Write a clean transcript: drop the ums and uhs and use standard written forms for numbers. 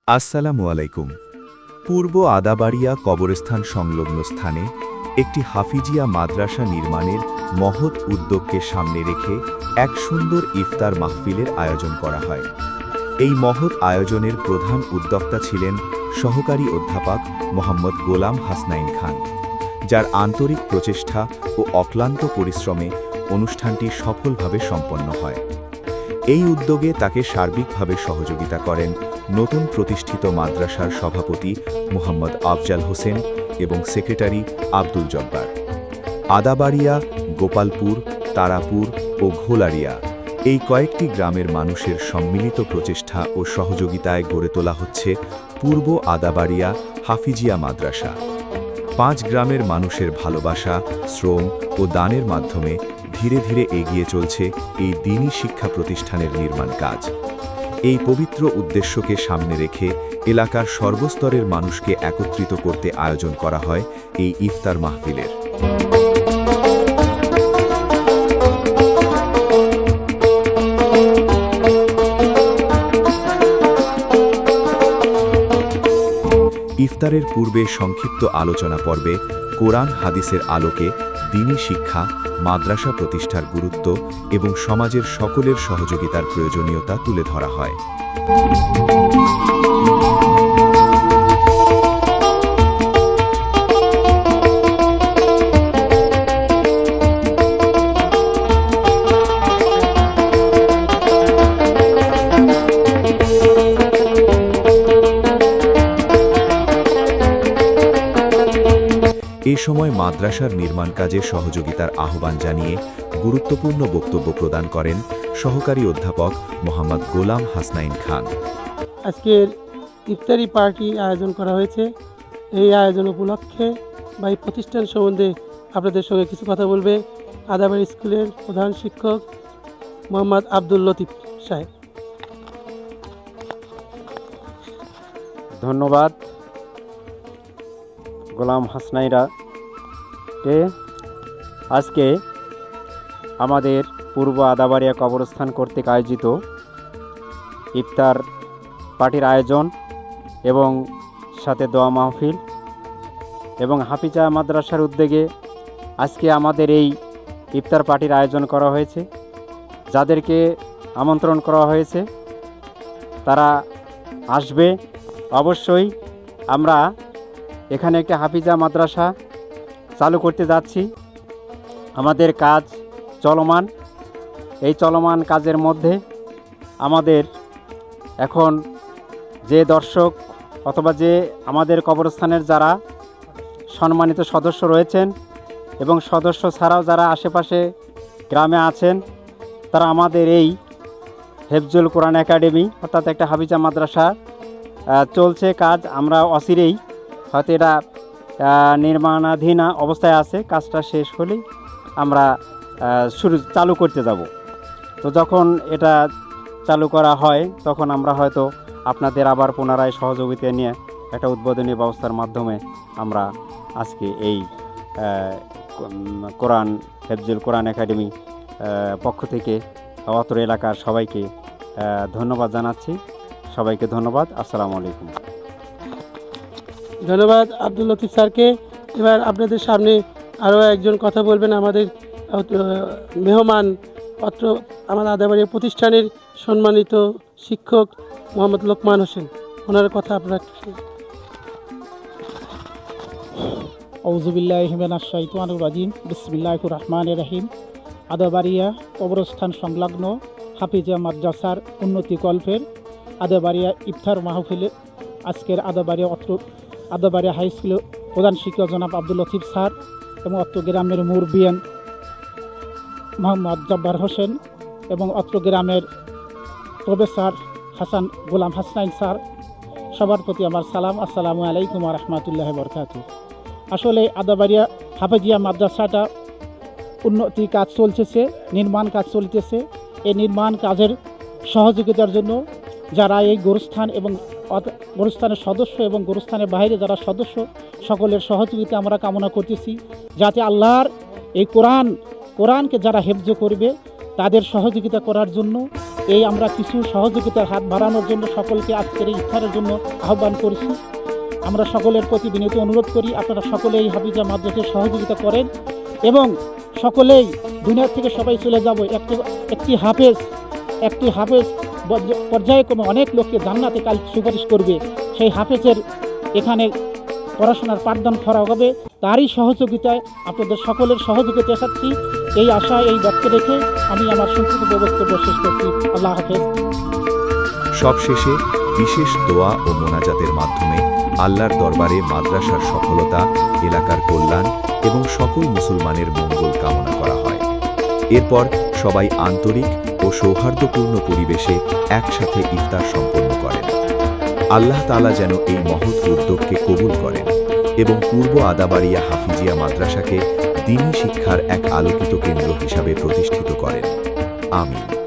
আসসালামু আলাইকুম। পূর্ব আদাবাড়িয়া কবরস্থান সংলগ্ন স্থানে একটি হাফিজিয়া মাদ্রাসা নির্মাণের মহৎ উদ্যোগকে সামনে রেখে এক সুন্দর ইফতার মাহফিলের আয়োজন করা হয়। এই মহৎ আয়োজনের প্রধান উদ্যোক্তা ছিলেন সহকারী অধ্যাপক মোহাম্মদ গোলাম হাসনাইন খান, যার আন্তরিক প্রচেষ্টা ও অক্লান্ত পরিশ্রমে অনুষ্ঠানটি সফলভাবে সম্পন্ন হয়। এই উদ্যোগে তাকে সার্বিকভাবে সহযোগিতা করেন নতুন প্রতিষ্ঠিত মাদ্রাসার সভাপতি মোহাম্মদ আফজাল হোসেন এবং সেক্রেটারি আব্দুল জব্বার। আদাবাড়িয়া, গোপালপুর, তারাপুর ও ঘোলারিয়া এই কয়েকটি গ্রামের মানুষের সম্মিলিত প্রচেষ্টা ও সহযোগিতায় গড়ে তোলা হচ্ছে পূর্ব আদাবাড়িয়া হাফিজিয়া মাদ্রাসা। 5 গ্রামের মানুষের ভালোবাসা, শ্রম ও দানের মাধ্যমে ধীরে ধীরে এগিয়ে চলছে এই দ্বীনি শিক্ষা প্রতিষ্ঠানের নির্মাণ কাজ। এই পবিত্র উদ্দেশ্যকে সামনে রেখে এলাকার সর্বস্তরের মানুষকে একত্রিত করতে আয়োজন করা হয় এই ইফতার মাহফিলের। ইফতারের পূর্বে সংক্ষিপ্ত আলোচনা পর্বে কোরআন হাদিসের আলোকে দ্বীনি শিক্ষা, মাদ্রাসা প্রতিষ্ঠার গুরুত্ব এবং সমাজের সকলের সহযোগিতার প্রয়োজনীয়তা তুলে ধরা হয়। এ সময় মাদ্রাসার নির্মাণ কাজে সহযোগিতার আহ্বান জানিয়ে গুরুত্বপূর্ণ বক্তব্য প্রদান করেন সহকারী অধ্যাপক মোহাম্মদ গোলাম হাসনাইন খান। আজকের ইফতারি পার্টি আয়োজন করা হয়েছে। এই আয়োজন উপলক্ষে বা এই প্রতিষ্ঠান সম্বন্ধে আপনাদের সঙ্গে কিছু কথা বলবে আদাবাড়ি স্কুলের প্রধান শিক্ষক মোহাম্মদ আব্দুল লতিফ সাহেব। ধন্যবাদ গোলাম হাসনাইরা কে। আজকে আমাদের পূর্ব আদাবাড়িয়া কবরস্থান কর্তৃক আয়োজিত ইফতার পার্টির আয়োজন এবং সাথে দোয়া মাহফিল এবং হাফিজা মাদ্রাসার উদ্যোগে আজকে আমাদের এই ইফতার পার্টির আয়োজন করা হয়েছে। যাদেরকে আমন্ত্রণ করা হয়েছে তারা আসবে অবশ্যই। আমরা এখানে একটা হাফিজা মাদ্রাসা চালু করতে যাচ্ছি। আমাদের কাজ চলমান। এই চলমান কাজের মধ্যে আমাদের এখন যে দর্শক অথবা যে আমাদের কবরস্থানের যারা সম্মানিত সদস্য রয়েছেন এবং সদস্য ছাড়াও যারা আশেপাশে গ্রামে আছেন, তারা আমাদের এই হেফজুল কোরআন একাডেমি অর্থাৎ একটা হাফিজা মাদ্রাসা চলছে কাজ। আমরা অচিরেই হয়তো এটা নির্মাণাধীন অবস্থায় আছে, কাজটা শেষ হলেই আমরা চালু করতে যাব। তো যখন এটা চালু করা হয় তখন আমরা হয়তো আপনাদের আবার পুনরায় সহযোগিতা নিয়ে একটা উদ্বোধনী ব্যবস্থার মাধ্যমে আমরা আজকে এই কোরআন হেফজুল কোরআন একাডেমি পক্ষ থেকে অত্র এলাকার সবাইকে ধন্যবাদ জানাচ্ছি। সবাইকে ধন্যবাদ। আসসালামু আলাইকুম। ধন্যবাদ আব্দুল লতিফ স্যারকে। এবার আপনাদের সামনে আরও একজন কথা বলবেন আমাদের মেহমান, অত্র আমাদের আদাবাড়িয়া প্রতিষ্ঠানের সম্মানিত শিক্ষক মোহাম্মদ লোকমান হোসেন। ওনার কথা আপনারা আউযুবিল্লাহি মিনাশ শাইতানির রাজিম। বিসমিল্লাহির রহমানির রহিম। আদাবাড়িয়া কবরস্থান সংলগ্ন হাফিজা মাদ্রাসার উন্নতিকল্পের আদাবাড়িয়া ইফতার মাহফিলে আজকের আদাবাড়িয়া হাই স্কুলের প্রধান শিক্ষক জনাব আব্দুল লতিফ স্যার এবং অত্র গ্রামের মুরব্বিয়ান মোহাম্মদ জব্বার হোসেন এবং অত্র গ্রামের প্রফেসর হাসান গোলাম হাসনাইন স্যার, সবার প্রতি আমার সালাম। আসসালামু আলাইকুম ওয়া রাহমাতুল্লাহি ওয়া বারাকাতুহু। আসলে আদাবাড়িয়া হাফিজিয়া মাদ্রাসাটা উন্নতি কাজ চলতেছে, নির্মাণ কাজ চলতেছে। এই নির্মাণ কাজের সহযোগিতার জন্য যারা এই গোরস্থান এবং গোরস্থানের সদস্য এবং গোরস্থানের বাইরে যারা সদস্য, সকলের সহযোগিতা আমরা কামনা করতেছি, যাতে আল্লাহর এই কোরআনকে যারা হেফজ করবে, তাদের সহযোগিতা করার জন্য এই আমরা কিছু সহযোগিতার হাত বাড়ানোর জন্য সকলকে আজকের এই ইফতারের জন্য আহ্বান করেছি। আমরা সকলের প্রতি বিনীত অনুরোধ করি আপনারা সকলেই হাফিজা মাদ্রাসায় সহযোগিতা করেন এবং সকলেই দুনিয়া থেকে সবাই চলে যাব, একটি হাফেজ পর্যায়ক্রমে অনেক লোককে জান্নাতে কাল সুপারিশ করবে। সেই হাফেজের এখানে পড়াশোনার পাঠদান করা হবে, তারই সহযোগিতায় আপনাদের সকলের সহযোগিতা চাচ্ছি। এই আশা এই ব্যক্তি রেখে আমি আমার সংক্ষিপ্ত বক্তব্য শেষ করছি। আল্লাহ হাফেজ। সবশেষে বিশেষ দোয়া ও মোনাজাতের মাধ্যমে আল্লাহর দরবারে মাদ্রাসার সফলতা, এলাকার কল্যাণ এবং সকল মুসলমানের মঙ্গল কামনা করা হয়। এরপর সবাই আন্তরিক ও সৌহার্দ্যপূর্ণ পরিবেশে একসাথে ইফতার সম্পন্ন করেন। আল্লাহ তাআলা যেন এই মহৎ উদ্যোগকে কবুল করেন এবং পূর্ব আদাবাড়িয়া হাফিজিয়া মাদ্রাসাকে দ্বীনি শিক্ষার এক আলোকিত কেন্দ্র হিসাবে প্রতিষ্ঠিত করেন। আমিন।